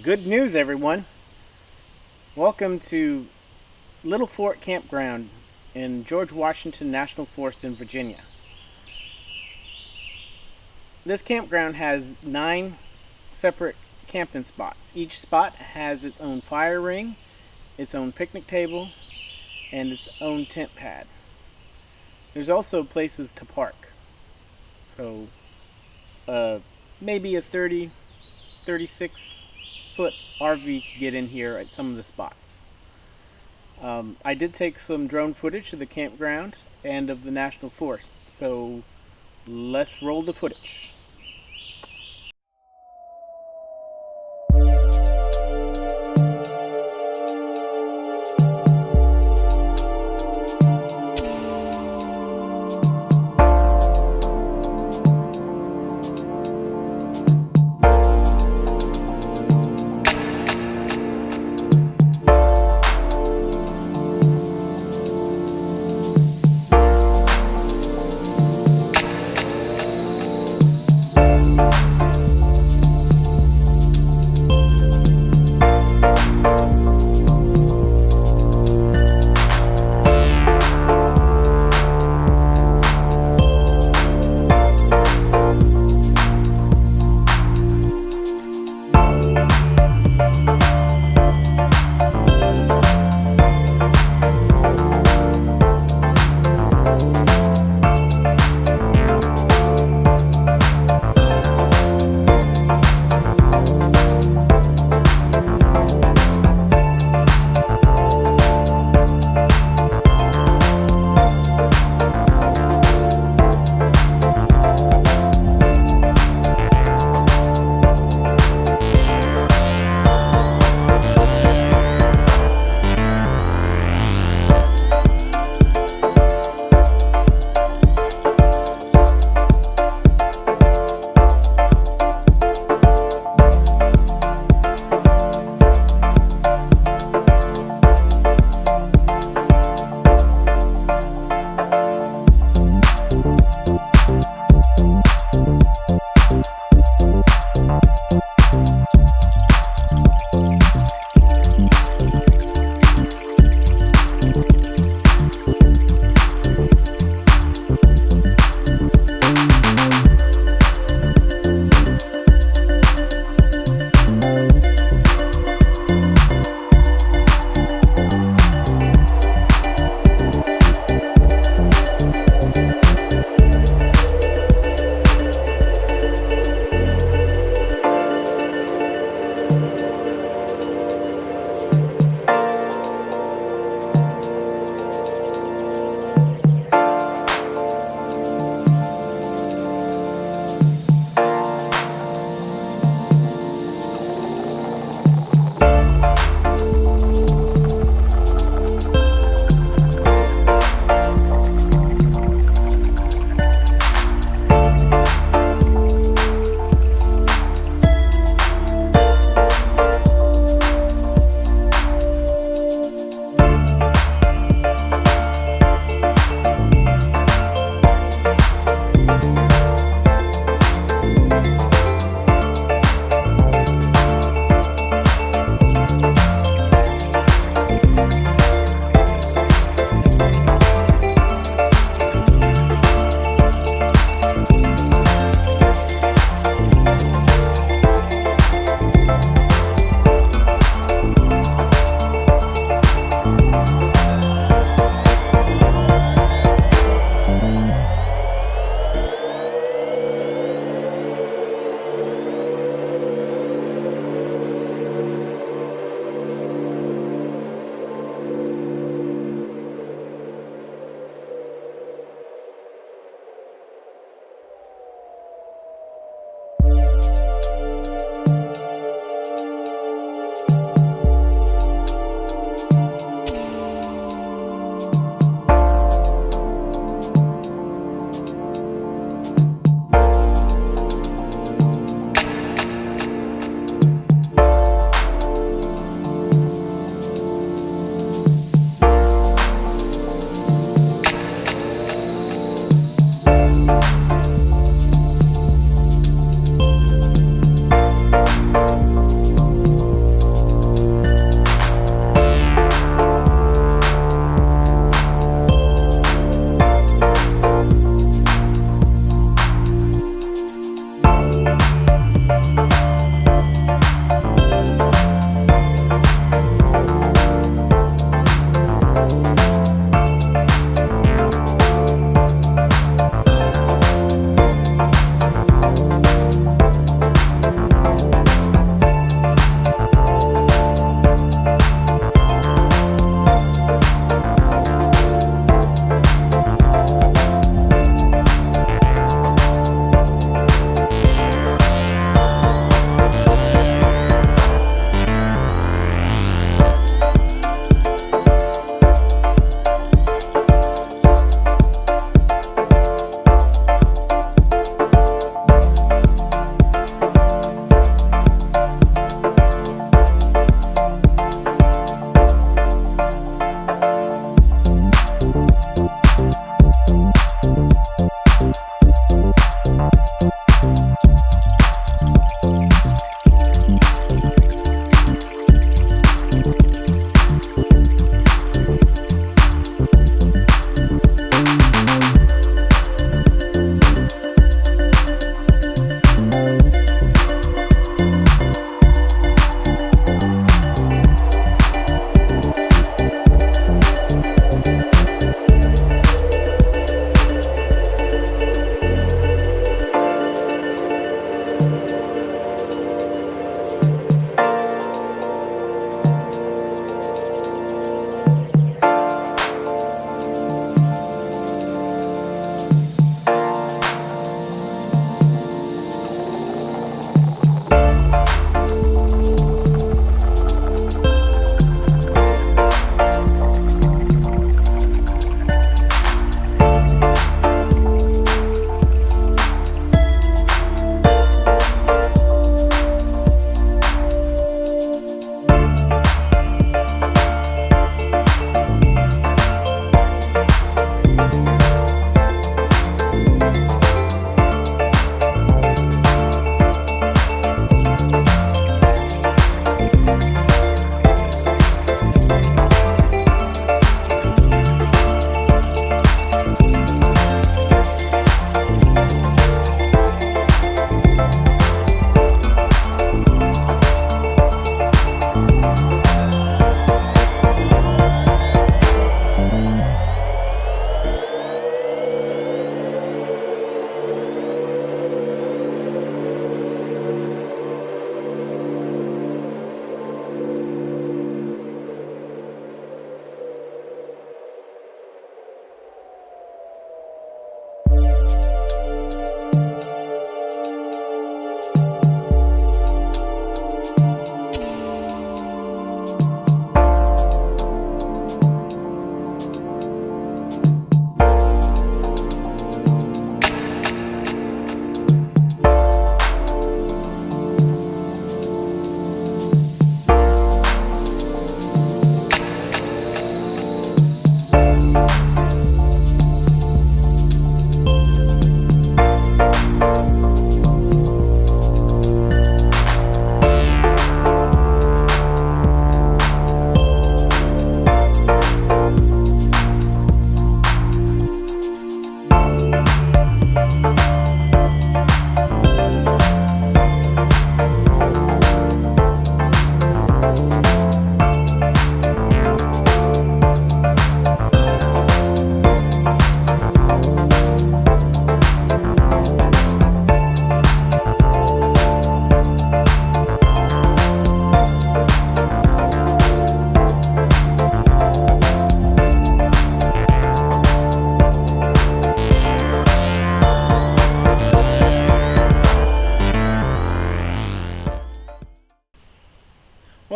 Good news, everyone. Welcome to Little Fort Campground in George Washington National Forest in Virginia. This campground has 9 separate camping spots. Each spot has its own fire ring, its own picnic table, and its own tent pad. There's also places to park. So, maybe a 36-foot RV could get in here at some of the spots. I did take some drone footage of the campground and of the National Forest, so let's roll the footage.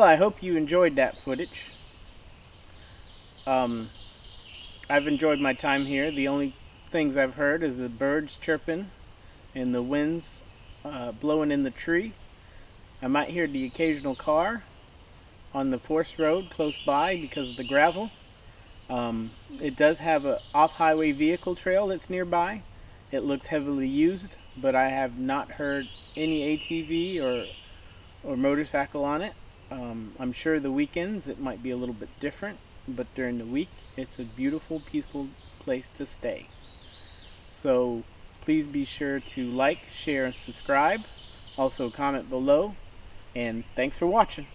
Well, I hope you enjoyed that footage. I've enjoyed my time here. The only things I've heard is the birds chirping and the winds blowing in the tree. I might hear the occasional car on the forest road close by because of the gravel. It does have an off-highway vehicle trail that's nearby. It looks heavily used, but I have not heard any ATV or motorcycle on it. I'm sure the weekends it might be a little bit different, but during the week it's a beautiful, peaceful place to stay. So please be sure to like, share, and subscribe. Also comment below, and thanks for watching.